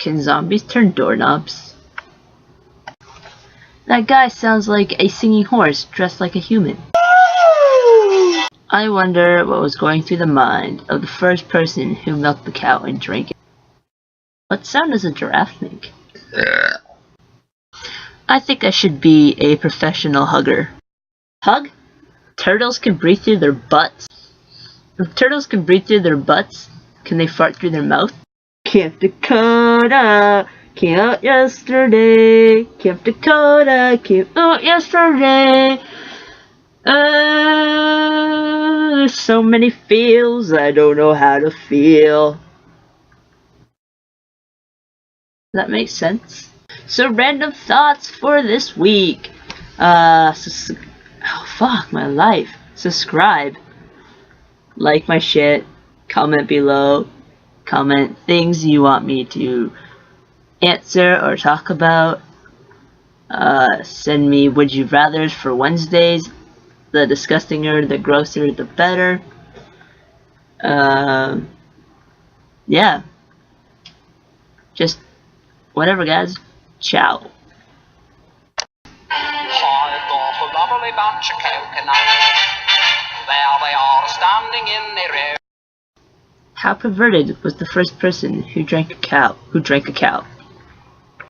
Can zombies turn doorknobs? That guy sounds like a singing horse dressed like a human. I wonder what was going through the mind of the first person who milked the cow and drank it. What sound does a giraffe make? I think I should be a professional hugger. Hug? Turtles can breathe through their butts. If turtles can breathe through their butts, can they fart through their mouth? Camp Dakota came out yesterday. Camp Dakota came out yesterday. There's so many feels I don't know how to feel. Does that make sense? So random thoughts for this week. Oh fuck my life. Subscribe. Like my shit. Comment below. Comment things you want me to answer or talk about. Send me would you rathers for Wednesdays. The disgustinger, the grosser, the better. Yeah. Just whatever, guys. Ciao. Lovely bunch of coconuts. There they are standing in the road. How perverted was the first person who drank a cow?